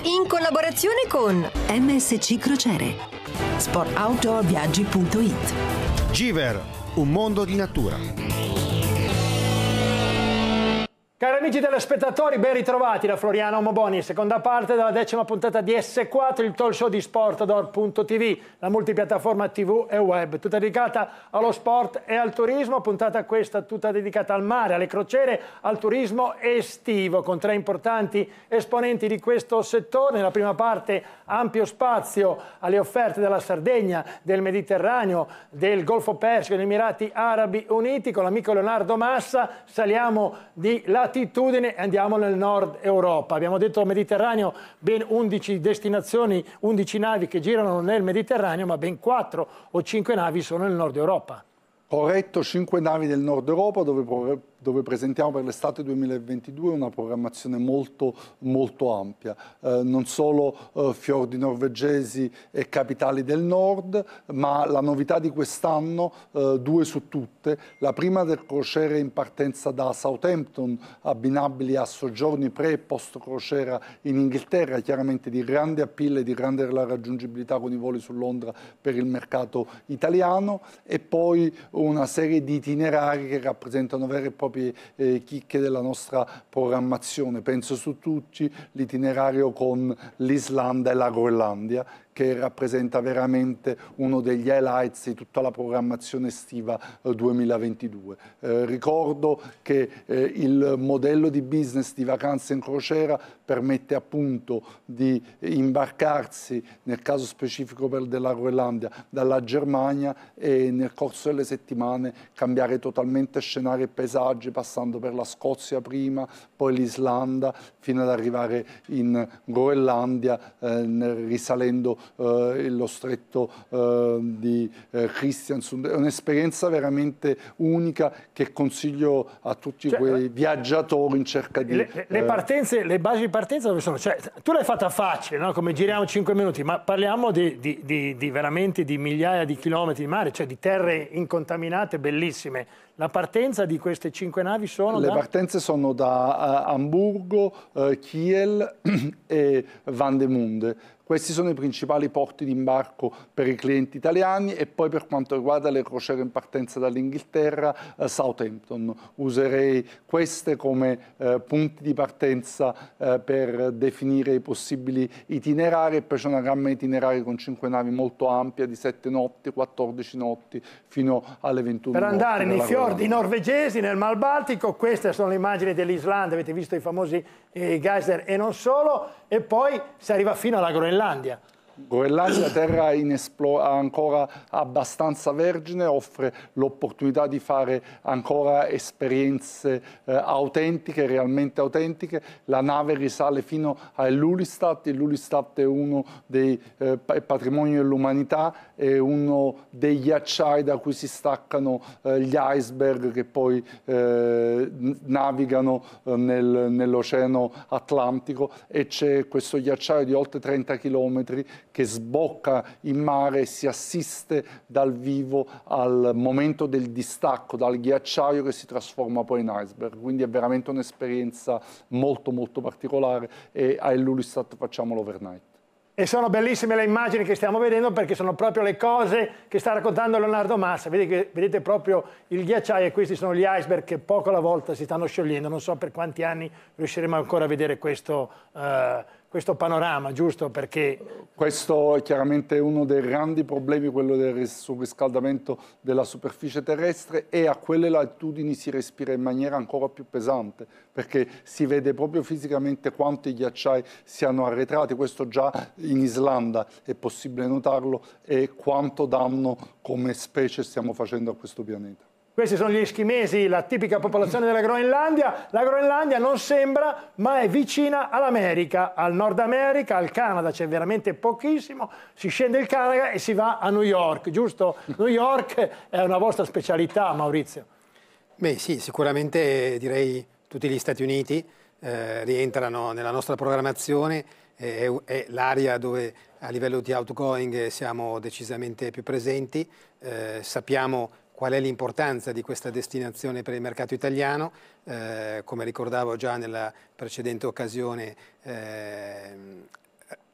In collaborazione con MSC Crociere, sportoutdoorviaggi.it. Giver, un mondo di natura. Cari amici telespettatori, ben ritrovati da Floriano Omoboni, seconda parte della 10ª puntata di S4, il talk show di Sportador.tv, la multipiattaforma TV e web, tutta dedicata allo sport e al turismo, puntata questa tutta dedicata al mare, alle crociere, al turismo estivo, con tre importanti esponenti di questo settore. Nella prima parte ampio spazio alle offerte della Sardegna, del Mediterraneo, del Golfo Persico e degli Emirati Arabi Uniti, con l'amico Leonardo Massa saliamo di latitudine e andiamo nel nord Europa. Abbiamo detto Mediterraneo, ben 11 destinazioni, 11 navi che girano nel Mediterraneo, ma ben 4 o 5 navi sono nel nord Europa. Corretto, 5 navi del nord Europa dove presentiamo per l'estate 2022 una programmazione molto ampia, non solo fiordi norvegesi e capitali del nord, ma la novità di quest'anno, 2 su tutte, la prima del crociere in partenza da Southampton, abbinabili a soggiorni pre e post crociera in Inghilterra, chiaramente di grande appeal e di grande raggiungibilità con i voli su Londra per il mercato italiano, e poi una serie di itinerari che rappresentano vere e proprie chicche della nostra programmazione. Penso su tutti l'itinerario con l'Islanda e la Groenlandia, che rappresenta veramente uno degli highlights di tutta la programmazione estiva 2022. Ricordo che il modello di business di vacanze in crociera permette appunto di imbarcarsi, nel caso specifico della Groenlandia, dalla Germania e nel corso delle settimane cambiare totalmente scenari e paesaggi, passando per la Scozia prima, poi l'Islanda, fino ad arrivare in Groenlandia, risalendo lo stretto di Kristiansund. È un'esperienza veramente unica che consiglio a tutti quei viaggiatori in cerca di... Le basi di partenza dove sono? Cioè, tu l'hai fatta facile, no? Come giriamo 5 minuti, ma parliamo veramente di migliaia di chilometri di mare, cioè di terre incontaminate bellissime. La partenza di queste 5 navi sono Le partenze sono da Amburgo, Kiel e Vandemunde. Questi sono i principali porti di imbarco per i clienti italiani, e poi per quanto riguarda le crociere in partenza dall'Inghilterra, Southampton. Userei queste come punti di partenza per definire i possibili itinerari, e poi c'è una gamma di itinerari con 5 navi molto ampia di 7 notti, 14 notti fino alle 21 per notti. Per andare nei fiordi norvegesi, nel Mar Baltico. Queste sono le immagini dell'Islanda, avete visto i famosi geyser e non solo, e poi si arriva fino alla Groenlandia. Groenlandia, terra ancora abbastanza vergine, offre l'opportunità di fare ancora esperienze autentiche, realmente autentiche. La nave risale fino all'Ulistat. L'Ulistat è uno dei patrimoni dell'umanità, è uno dei ghiacciai da cui si staccano gli iceberg che poi navigano nell'Oceano Atlantico, e c'è questo ghiacciaio di oltre 30 chilometri che sbocca in mare e si assiste dal vivo al momento del distacco dal ghiacciaio che si trasforma poi in iceberg. Quindi è veramente un'esperienza molto particolare, e all'Ulistat facciamo l'overnight. E sono bellissime le immagini che stiamo vedendo, perché sono proprio le cose che sta raccontando Leonardo Massa. Vedete proprio il ghiacciaio, e questi sono gli iceberg che poco alla volta si stanno sciogliendo. Non so per quanti anni riusciremo ancora a vedere questo panorama, giusto? Perché questo è chiaramente uno dei grandi problemi, quello del surriscaldamento della superficie terrestre, e a quelle latitudini si respira in maniera ancora più pesante, perché si vede proprio fisicamente quanto i ghiacciai siano arretrati. Questo già in Islanda è possibile notarlo, e quanto danno come specie stiamo facendo a questo pianeta. Questi sono gli eschimesi, la tipica popolazione della Groenlandia. La Groenlandia non sembra, ma è vicina all'America, al Nord America, al Canada c'è veramente pochissimo. Si scende il Canada e si va a New York, giusto? New York è una vostra specialità, Maurizio. Beh sì, sicuramente direi tutti gli Stati Uniti rientrano nella nostra programmazione, è l'area dove a livello di outgoing siamo decisamente più presenti, sappiamo qual è l'importanza di questa destinazione per il mercato italiano. Come ricordavo già nella precedente occasione,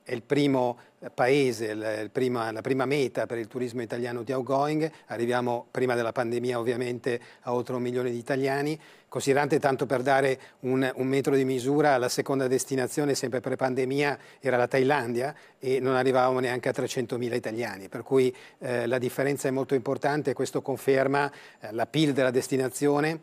è il primo paese, la prima meta per il turismo italiano di outgoing. Arriviamo prima della pandemia ovviamente a oltre 1 milione di italiani. Considerante, tanto per dare un metro di misura, la seconda destinazione sempre pre-pandemia era la Thailandia e non arrivavamo neanche a 300.000 italiani, per cui la differenza è molto importante e questo conferma l'appeal della destinazione,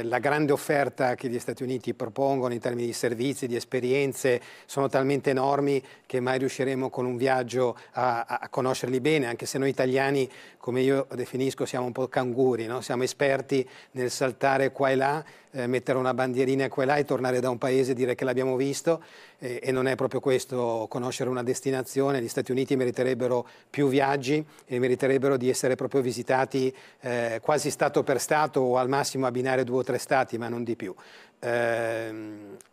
la grande offerta che gli Stati Uniti propongono in termini di servizi, di esperienze, sono talmente enormi che mai riusciremo con un viaggio a conoscerli bene, anche se noi italiani, come io definisco, siamo un po' canguri, no? Siamo esperti nel saltare qua e là, mettere una bandierina qua e là e tornare da un paese e dire che l'abbiamo visto, e non è proprio questo conoscere una destinazione. Gli Stati Uniti meriterebbero più viaggi e meriterebbero di essere proprio visitati quasi stato per stato, o al massimo abbinare 2 o 3 stati, ma non di più.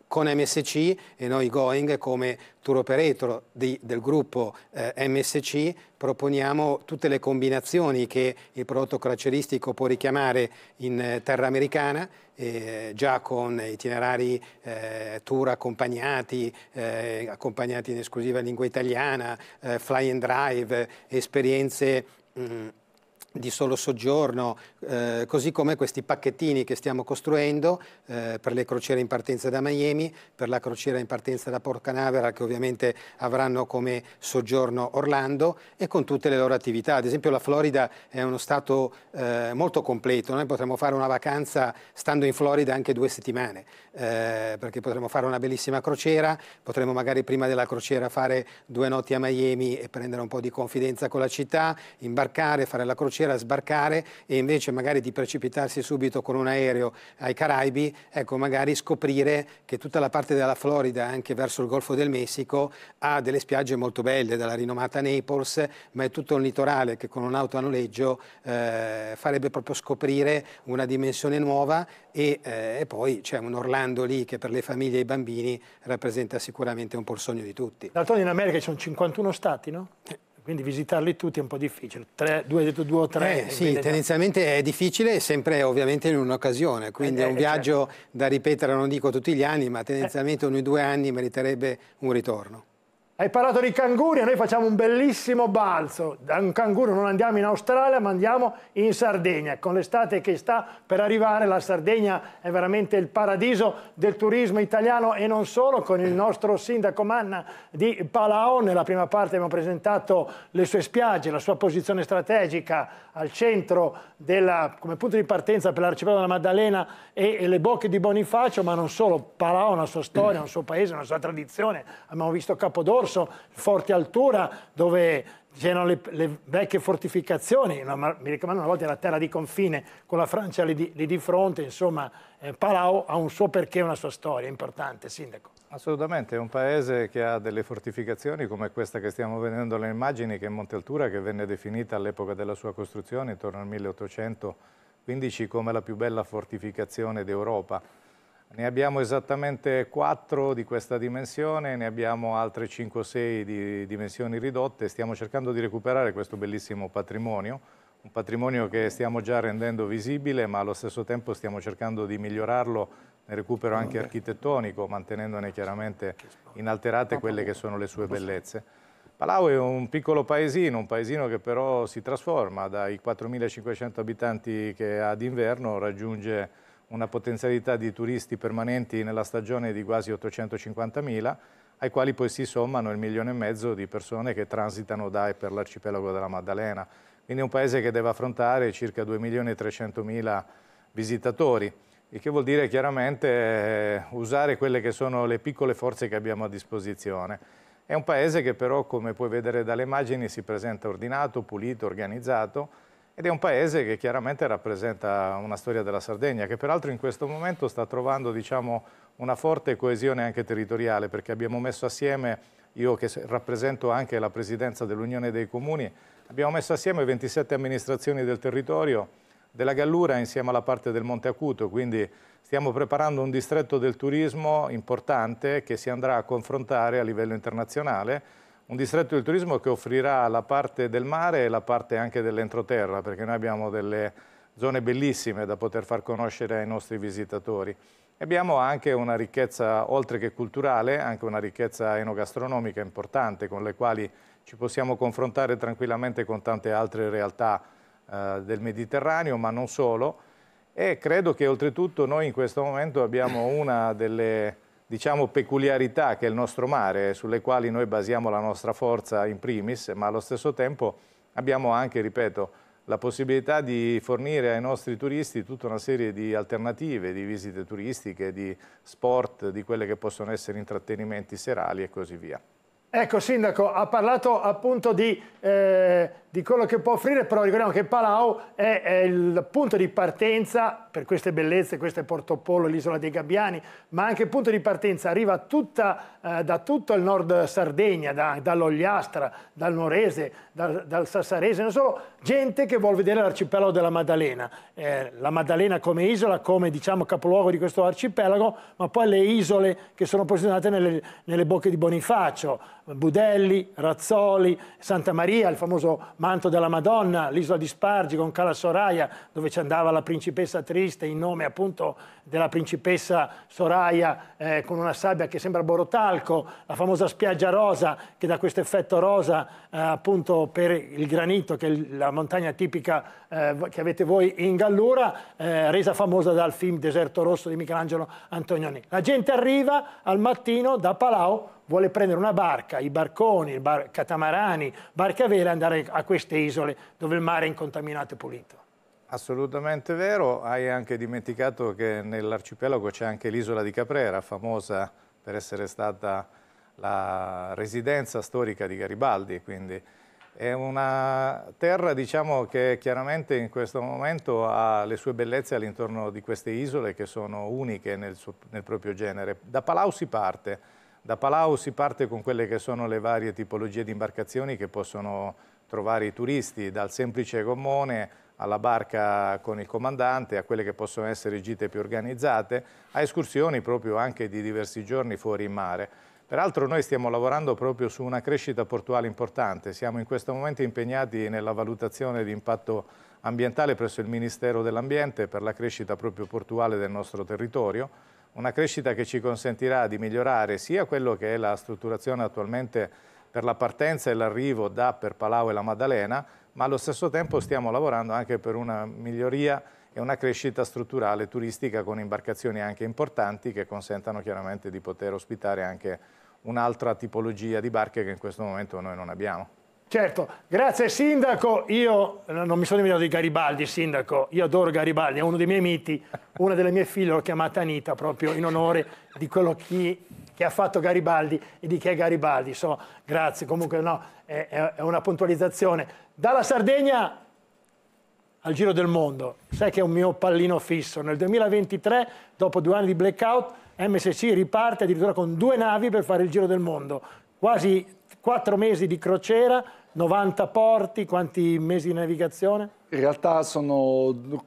Con MSC e noi Going come tour operator del gruppo MSC proponiamo tutte le combinazioni che il prodotto crocieristico può richiamare in terra americana, già con itinerari tour accompagnati in esclusiva lingua italiana, fly and drive, esperienze di solo soggiorno, così come questi pacchettini che stiamo costruendo per le crociere in partenza da Miami, per la crociera in partenza da Port Canaveral, che ovviamente avranno come soggiorno Orlando, e con tutte le loro attività. Ad esempio la Florida è uno stato molto completo, noi potremmo fare una vacanza stando in Florida anche 2 settimane, perché potremmo fare una bellissima crociera, potremmo magari prima della crociera fare 2 notti a Miami e prendere un po' di confidenza con la città, imbarcare, fare la crociera, sbarcare, e invece magari di precipitarsi subito con un aereo ai Caraibi, ecco, magari scoprire che tutta la parte della Florida, anche verso il Golfo del Messico, ha delle spiagge molto belle, dalla rinomata Naples, ma è tutto un litorale che con un'auto a noleggio farebbe proprio scoprire una dimensione nuova, e poi c'è un Orlando lì che per le famiglie e i bambini rappresenta sicuramente un po' il sogno di tutti. D'altronde in America ci sono 51 stati, no? Quindi visitarli tutti è un po' difficile. 2 o 3. Sì, tendenzialmente è difficile, sempre ovviamente in un'occasione, quindi è un viaggio certo da ripetere, non dico tutti gli anni, ma tendenzialmente ogni 2 anni meriterebbe un ritorno. Hai parlato di canguri e noi facciamo un bellissimo balzo. Da un canguro non andiamo in Australia, ma andiamo in Sardegna. Con l'estate che sta per arrivare, la Sardegna è veramente il paradiso del turismo italiano e non solo. Con il nostro sindaco Manna di Palau, nella prima parte abbiamo presentato le sue spiagge, la sua posizione strategica al centro come punto di partenza per l'arcipelago della Maddalena e le bocche di Bonifacio, ma non solo. Palau ha una sua storia, un suo paese, una sua tradizione. Abbiamo visto Capodorso, Forte Altura, dove c'erano le vecchie fortificazioni. Mi ricordo una volta era terra di confine con la Francia lì di fronte. Insomma, Palau ha un suo perché, una sua storia importante, Sindaco. Assolutamente, è un paese che ha delle fortificazioni come questa che stiamo vedendo alle immagini, che è Monte Altura, che venne definita all'epoca della sua costruzione, intorno al 1815, come la più bella fortificazione d'Europa. Ne abbiamo esattamente 4 di questa dimensione, ne abbiamo altre 5 o 6 di dimensioni ridotte. Stiamo cercando di recuperare questo bellissimo patrimonio, un patrimonio che stiamo già rendendo visibile, ma allo stesso tempo stiamo cercando di migliorarlo nel recupero anche architettonico, mantenendone chiaramente inalterate quelle che sono le sue bellezze. Palau è un piccolo paesino che però si trasforma. Dai 4.500 abitanti che ha d'inverno raggiunge una potenzialità di turisti permanenti nella stagione di quasi 850.000, ai quali poi si sommano 1,5 milioni di persone che transitano da e per l'arcipelago della Maddalena. Quindi è un paese che deve affrontare circa 2.300.000 visitatori, il che vuol dire chiaramente usare quelle che sono le piccole forze che abbiamo a disposizione. È un paese che però, come puoi vedere dalle immagini, si presenta ordinato, pulito, organizzato, ed è un paese che chiaramente rappresenta una storia della Sardegna, che peraltro in questo momento sta trovando, diciamo, una forte coesione anche territoriale, perché abbiamo messo assieme, io che rappresento anche la presidenza dell'Unione dei Comuni, abbiamo messo assieme 27 amministrazioni del territorio della Gallura insieme alla parte del Monte Acuto, quindi stiamo preparando un distretto del turismo importante che si andrà a confrontare a livello internazionale, un distretto del turismo che offrirà la parte del mare e la parte anche dell'entroterra, perché noi abbiamo delle zone bellissime da poter far conoscere ai nostri visitatori. Abbiamo anche una ricchezza, oltre che culturale, anche una ricchezza enogastronomica importante, con le quali ci possiamo confrontare tranquillamente con tante altre realtà del Mediterraneo, ma non solo. E credo che oltretutto noi in questo momento abbiamo una delle, diciamo, peculiarità che è il nostro mare, sulle quali noi basiamo la nostra forza in primis, ma allo stesso tempo abbiamo anche, ripeto, la possibilità di fornire ai nostri turisti tutta una serie di alternative, di visite turistiche, di sport, di quelle che possono essere intrattenimenti serali e così via. Ecco, Sindaco, ha parlato appunto di quello che può offrire, però ricordiamo che Palau è il punto di partenza per queste bellezze, questo è Porto Pollo, l'isola dei Gabbiani, ma anche il punto di partenza arriva da tutto il nord Sardegna, dall'Ogliastra, dal Nuorese, dal Sassarese, non solo, gente che vuol vedere l'arcipelago della Maddalena. La Maddalena come isola, come diciamo capoluogo di questo arcipelago, ma poi le isole che sono posizionate nelle bocche di Bonifacio, Budelli, Razzoli, Santa Maria, il famoso manto della Madonna, l'isola di Spargi con Cala Soraya, dove ci andava la principessa Triste in nome appunto della principessa Soraya, con una sabbia che sembra borotalco, la famosa spiaggia rosa che dà questo effetto rosa appunto per il granito, che è la montagna tipica che avete voi in Gallura, resa famosa dal film Deserto Rosso di Michelangelo Antonioni. La gente arriva al mattino da Palau, vuole prendere una barca, i barconi, catamarani, barche a vela e andare a queste isole dove il mare è incontaminato e pulito. Assolutamente vero, hai anche dimenticato che nell'arcipelago c'è anche l'isola di Caprera, famosa per essere stata la residenza storica di Garibaldi, quindi è una terra, diciamo, che chiaramente in questo momento ha le sue bellezze all'intorno di queste isole che sono uniche nel proprio genere. Da Palau si parte. Da Palau si parte con quelle che sono le varie tipologie di imbarcazioni che possono trovare i turisti, dal semplice gommone alla barca con il comandante, a quelle che possono essere gite più organizzate, a escursioni proprio anche di diversi giorni fuori in mare. Peraltro noi stiamo lavorando proprio su una crescita portuale importante, siamo in questo momento impegnati nella valutazione di impatto ambientale presso il Ministero dell'Ambiente per la crescita proprio portuale del nostro territorio, una crescita che ci consentirà di migliorare sia quello che è la strutturazione attualmente per la partenza e l'arrivo per Palau e la Maddalena, ma allo stesso tempo stiamo lavorando anche per una miglioria e una crescita strutturale turistica con imbarcazioni anche importanti che consentano chiaramente di poter ospitare anche un'altra tipologia di barche che in questo momento noi non abbiamo. Certo, grazie Sindaco, io non mi sono dimenticato di Garibaldi, Sindaco, io adoro Garibaldi, è uno dei miei miti, una delle mie figlie l'ho chiamata Anita proprio in onore di quello che ha fatto Garibaldi e di chi è Garibaldi, so, grazie, comunque no, è una puntualizzazione. Dalla Sardegna al Giro del Mondo, sai che è un mio pallino fisso, nel 2023, dopo 2 anni di blackout, MSC riparte addirittura con 2 navi per fare il Giro del Mondo, quasi 4 mesi di crociera, 90 porti, quanti mesi di navigazione? In realtà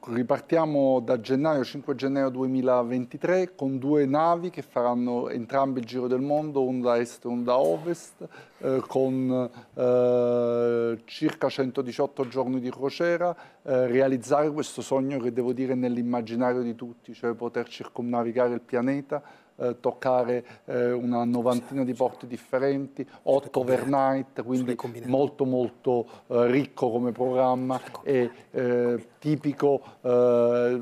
ripartiamo da gennaio, 5 gennaio 2023, con 2 navi che faranno entrambi il Giro del Mondo, uno da est e uno da ovest, con circa 118 giorni di crociera, realizzare questo sogno che devo dire nell'immaginario di tutti, cioè poter circumnavigare il pianeta, toccare una 90ina di porti differenti, 8 overnight, quindi molto molto ricco come programma e tipico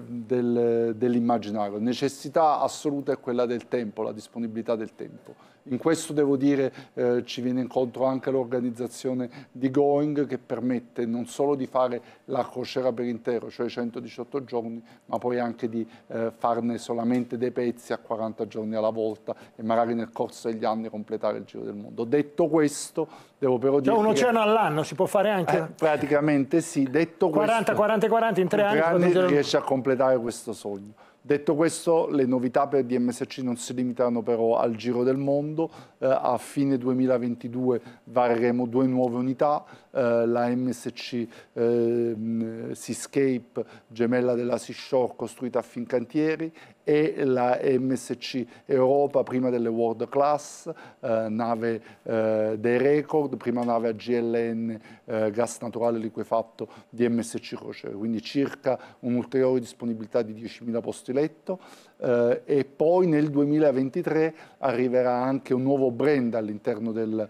dell'immaginario. Necessità assoluta è quella del tempo, la disponibilità del tempo. In questo devo dire ci viene incontro anche l'organizzazione di Going, che permette non solo di fare la crociera per intero, cioè 118 giorni, ma poi anche di farne solamente dei pezzi a 40 giorni alla volta e magari nel corso degli anni completare il Giro del Mondo. Detto questo, devo però dire... Cioè un oceano all'anno si può fare anche? Praticamente sì. Detto 40 in 3 anni riesce a completare questo sogno. Detto questo, le novità per DMSC non si limitano però al Giro del Mondo. A fine 2022 vareremo 2 nuove unità, la MSC Seascape, gemella della Seashore, costruita a Fincantieri, e la MSC Europa, prima delle World Class, nave dei record, prima nave a GLN, gas naturale liquefatto di MSC Crociere, quindi circa un'ulteriore disponibilità di 10.000 posti letto. e poi nel 2023 arriverà anche un nuovo brand all'interno del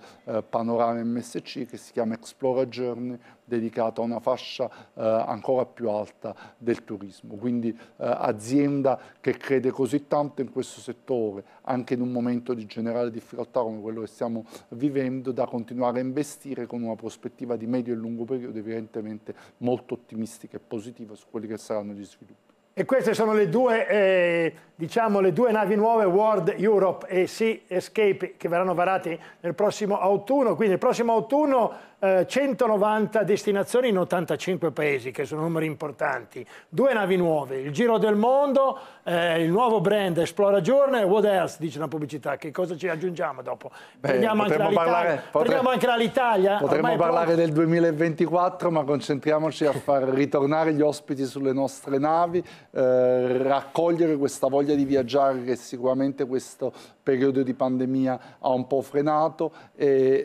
panorama MSC che si chiama Explora Journey, dedicato a una fascia ancora più alta del turismo. Quindi azienda che crede così tanto in questo settore, anche in un momento di generale difficoltà come quello che stiamo vivendo, da continuare a investire con una prospettiva di medio e lungo periodo evidentemente molto ottimistica e positiva su quelli che saranno gli sviluppi. E queste sono le due, diciamo, le due navi nuove, World Europe e Sea Escape, che verranno varate nel prossimo autunno. Quindi il prossimo autunno 190 destinazioni in 85 paesi, che sono numeri importanti. Due navi nuove, il Giro del Mondo, il nuovo brand Explora Journey. What else, dice la pubblicità? Che cosa ci aggiungiamo dopo? Prendiamo anche l'Italia. Potremmo parlare del 2024, ma concentriamoci a far ritornare gli ospiti sulle nostre navi, raccogliere questa voglia di viaggiare che sicuramente questo periodo di pandemia ha un po' frenato e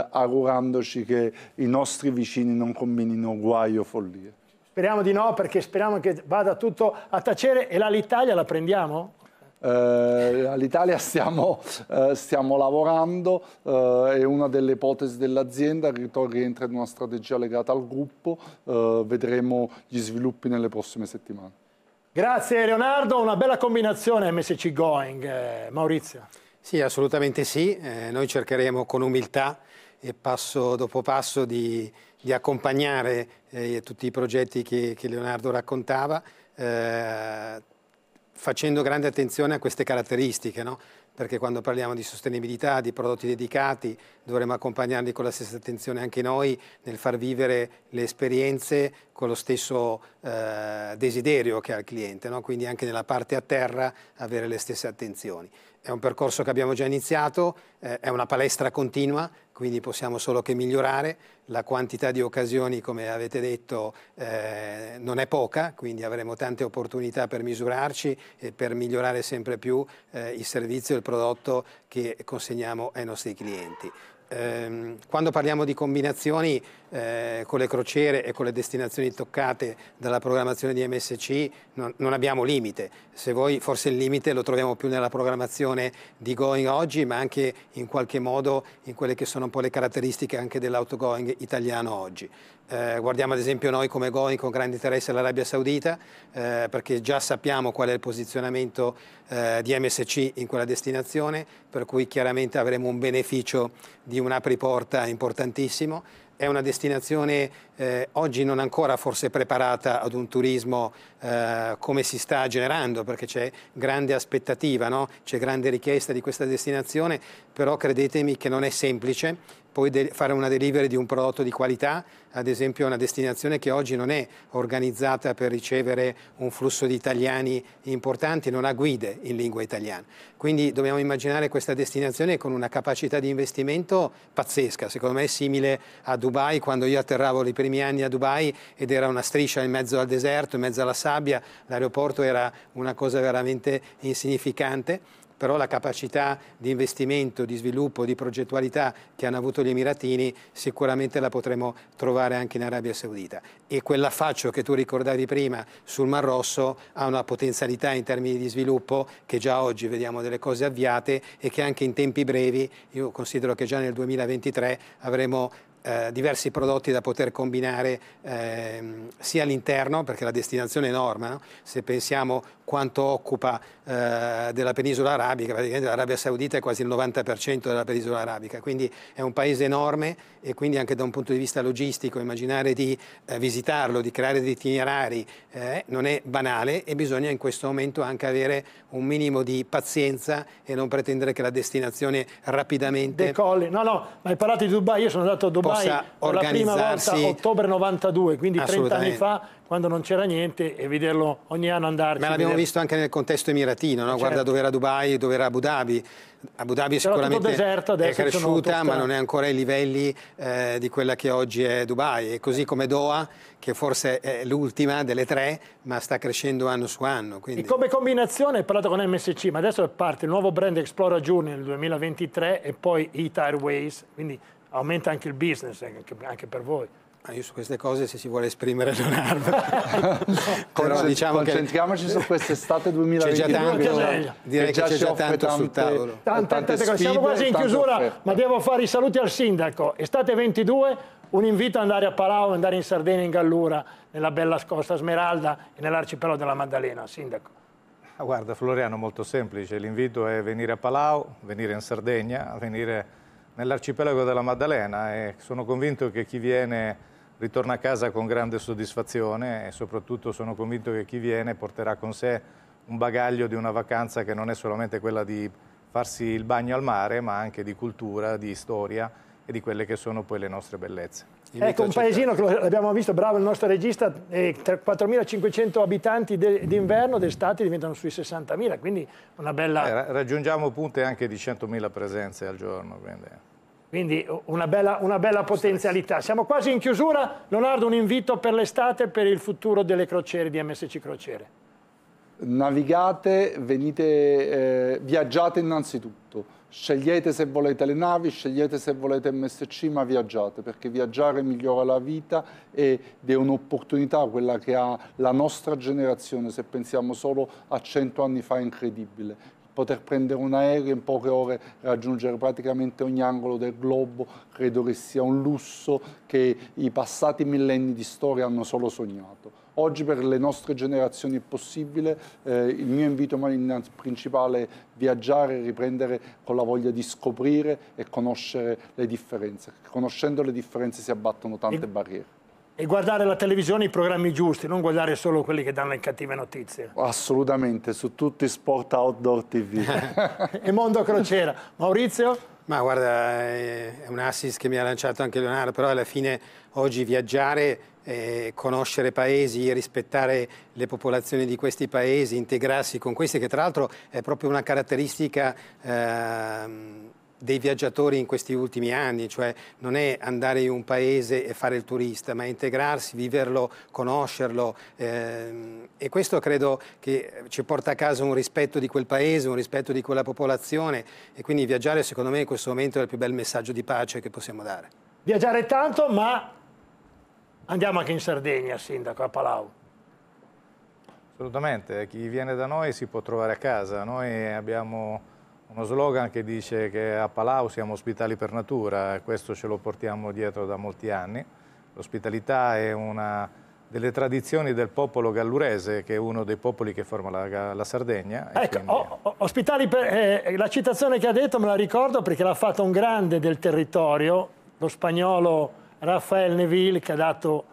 augurandoci che i nostri vicini non combinino guai o follie. Speriamo di no, perché speriamo che vada tutto a tacere. E l'Italia la prendiamo? All'Italia stiamo lavorando, è una delle ipotesi dell'azienda, rientra in una strategia legata al gruppo, vedremo gli sviluppi nelle prossime settimane. Grazie Leonardo, una bella combinazione MSC Going. Maurizio. Sì, assolutamente sì, noi cercheremo con umiltà e passo dopo passo di accompagnare tutti i progetti che Leonardo raccontava, facendo grande attenzione a queste caratteristiche, no? Perché quando parliamo di sostenibilità, di prodotti dedicati, dovremo accompagnarli con la stessa attenzione anche noi nel far vivere le esperienze con lo stesso desiderio che ha il cliente, no? Quindi anche nella parte a terra avere le stesse attenzioni. È un percorso che abbiamo già iniziato, è una palestra continua, quindi possiamo solo che migliorare. La quantità di occasioni, come avete detto, non è poca, quindi avremo tante opportunità per misurarci e per migliorare sempre più il servizio e il prodotto che consegniamo ai nostri clienti. Quando parliamo di combinazioni con le crociere e con le destinazioni toccate dalla programmazione di MSC non abbiamo limite. Se vuoi, forse il limite lo troviamo più nella programmazione di Going oggi, ma anche in qualche modo in quelle che sono un po' le caratteristiche anche dell'autogoing italiano oggi. Guardiamo ad esempio noi come Going con grande interesse l'Arabia Saudita, perché già sappiamo qual è il posizionamento di MSC in quella destinazione, per cui chiaramente avremo un beneficio di un apriporta importantissimo. È una destinazione oggi non ancora forse preparata ad un turismo come si sta generando, perché c'è grande aspettativa, no? C'è grande richiesta di questa destinazione, però credetemi che non è semplice poi fare una delivery di un prodotto di qualità. Ad esempio, una destinazione che oggi non è organizzata per ricevere un flusso di italiani importanti, non ha guide in lingua italiana. Quindi dobbiamo immaginare questa destinazione con una capacità di investimento pazzesca. Secondo me è simile a Dubai, quando io atterravo i primi anni a Dubai ed era una striscia in mezzo al deserto, in mezzo alla sabbia, l'aeroporto era una cosa veramente insignificante. Però la capacità di investimento, di sviluppo, di progettualità che hanno avuto gli Emiratini sicuramente la potremo trovare anche in Arabia Saudita. E quell'affaccio che tu ricordavi prima sul Mar Rosso ha una potenzialità in termini di sviluppo che già oggi vediamo delle cose avviate e che anche in tempi brevi, io considero che già nel 2023 avremo diversi prodotti da poter combinare sia all'interno, perché la destinazione è enorme, no? Se pensiamo quanto occupa della penisola arabica, praticamente l'Arabia Saudita è quasi il 90% della penisola arabica, quindi è un paese enorme e quindi anche da un punto di vista logistico immaginare di visitarlo, di creare dei itinerari non è banale e bisogna in questo momento anche avere un minimo di pazienza e non pretendere che la destinazione rapidamente decolli. No, ma hai parlato di Dubai, io sono andato a Dubai per la prima volta ottobre 92, quindi 30 anni fa, quando non c'era niente, e vederlo ogni anno andarci. Ma l'abbiamo visto anche nel contesto emiratino, no? Certo. Guarda dove era Dubai, dove era Abu Dhabi. Abu Dhabi sicuramente deserto, è cresciuta, ma non è ancora ai livelli di quella che oggi è Dubai. E così come Doha, che forse è l'ultima delle tre, ma sta crescendo anno su anno. Quindi. E come combinazione hai parlato con MSC, ma adesso parte il nuovo brand Explora Journey nel 2023 e poi ETA Airways, quindi aumenta anche il business anche per voi. Io su queste cose, se si vuole esprimere, Leonardo. Però diciamo concentriamoci su quest'estate 2022. Direi che c'è già tanto sul tavolo. Tante cose. Siamo quasi in chiusura, ma devo fare i saluti al sindaco. Estate 22, un invito ad andare a Palau, andare in Sardegna, in Gallura, nella bella Costa Smeralda e nell'arcipelago della Maddalena. Sindaco. Guarda Floriano, molto semplice, l'invito è venire a Palau, venire in Sardegna, venire nell'arcipelago della Maddalena, e sono convinto che chi viene ritorna a casa con grande soddisfazione, e soprattutto sono convinto che chi viene porterà con sé un bagaglio di una vacanza che non è solamente quella di farsi il bagno al mare, ma anche di cultura, di storia e di quelle che sono poi le nostre bellezze. Ecco, un paesino che l'abbiamo visto, bravo il nostro regista, 4.500 abitanti d'inverno, d'estate diventano sui 60.000, quindi una bella... Raggiungiamo punte anche di 100.000 presenze al giorno. Quindi una bella potenzialità. Siamo quasi in chiusura. Leonardo, un invito per l'estate, per il futuro delle crociere di MSC Crociere. Navigate, viaggiate innanzitutto. Scegliete se volete le navi, scegliete se volete MSC, ma viaggiate, perché viaggiare migliora la vita ed è un'opportunità, quella che ha la nostra generazione, se pensiamo solo a 100 anni fa, è incredibile. Poter prendere un aereo in poche ore, raggiungere praticamente ogni angolo del globo, credo che sia un lusso che i passati millenni di storia hanno solo sognato. Oggi per le nostre generazioni è possibile, il mio invito principale è viaggiare, riprendere con la voglia di scoprire e conoscere le differenze. Conoscendo le differenze si abbattono tante barriere. E guardare la televisione, i programmi giusti, non guardare solo quelli che danno le cattive notizie. Assolutamente, su tutti Sport Outdoor TV. E Mondo Crociera. Maurizio? Ma guarda, è un assist che mi ha lanciato anche Leonardo, però alla fine oggi viaggiare, conoscere paesi, rispettare le popolazioni di questi paesi, integrarsi con questi, che tra l'altro è proprio una caratteristica dei viaggiatori in questi ultimi anni, cioè non è andare in un paese e fare il turista, ma integrarsi, viverlo, conoscerlo, e questo credo che ci porta a casa un rispetto di quel paese, un rispetto di quella popolazione, e quindi viaggiare secondo me in questo momento è il più bel messaggio di pace che possiamo dare. Viaggiare tanto, ma andiamo anche in Sardegna, sindaco, a Palau. Assolutamente, chi viene da noi si può trovare a casa. Noi abbiamo uno slogan che dice che a Palau siamo ospitali per natura, e questo ce lo portiamo dietro da molti anni. L'ospitalità è una delle tradizioni del popolo gallurese, che è uno dei popoli che forma la Sardegna. Ecco, quindi... ospitali la citazione che ha detto me la ricordo perché l'ha fatta un grande del territorio, lo spagnolo Rafael Neville, che ha dato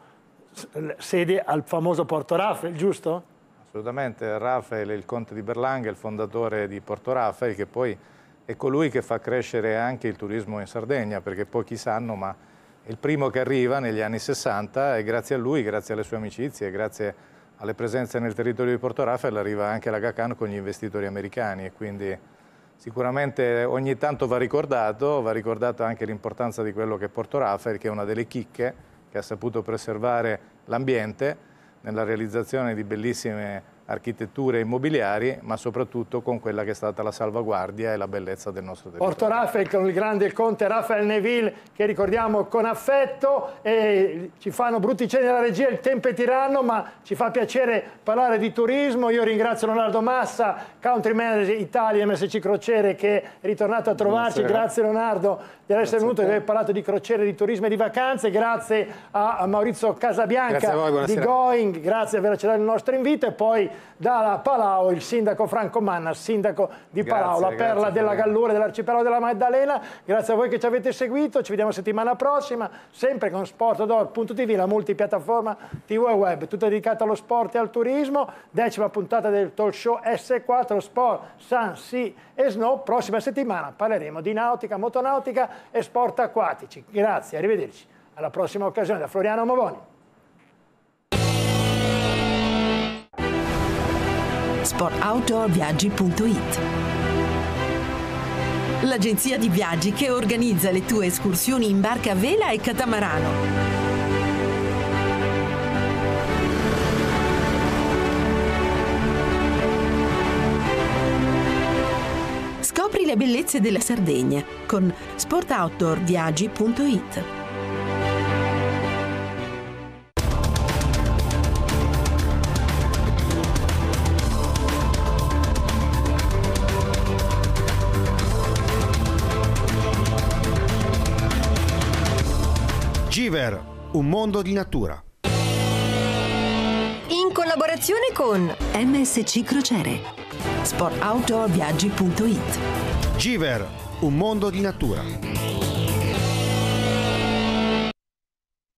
sede al famoso Porto Rafael, giusto? Assolutamente, Rafael è il conte di Berlanga, il fondatore di Porto Rafael, che poi è colui che fa crescere anche il turismo in Sardegna, perché pochi sanno, ma è il primo che arriva negli anni 60, e grazie a lui, grazie alle sue amicizie, grazie alle presenze nel territorio di Porto Rafael, arriva anche la GACAN con gli investitori americani, e quindi sicuramente ogni tanto va ricordato anche l'importanza di quello che è Porto Rafael, che è una delle chicche che ha saputo preservare l'ambiente nella realizzazione di bellissime architetture immobiliari, ma soprattutto con quella che è stata la salvaguardia e la bellezza del nostro territorio. Porto Rafael con il grande conte Rafael Neville, che ricordiamo con affetto, e ci fanno brutti cenni alla regia, il tempo è tiranno, ma ci fa piacere parlare di turismo. Io ringrazio Leonardo Massa, Country Manager Italia MSC Crociere, che è ritornato a trovarci. Grazie Leonardo di essere venuto e di aver parlato di crociere, di turismo e di vacanze. Grazie a Maurizio Casabianca di Going, grazie per aver accettato il nostro invito, e poi da Palau il sindaco Franco Manna, sindaco di Palau, la perla della Gallura e dell'arcipelago della Maddalena. Grazie a voi che ci avete seguito, ci vediamo settimana prossima, sempre con sportodor.tv, la multipiattaforma TV e web, tutta dedicata allo sport e al turismo. 10ª puntata del talk show S4 Sport, Sun, Sea e Snow. Prossima settimana parleremo di nautica, motonautica e sport acquatici. Grazie, arrivederci. Alla prossima occasione da Floriano Movoni. sportoutdoorviaggi.it, l'agenzia di viaggi che organizza le tue escursioni in barca a vela e catamarano. Scopri le bellezze della Sardegna con sportoutdoorviaggi.it. Giver, un mondo di natura. In collaborazione con MSC Crociere. sportoutdoorviaggi.it. Giver, un mondo di natura.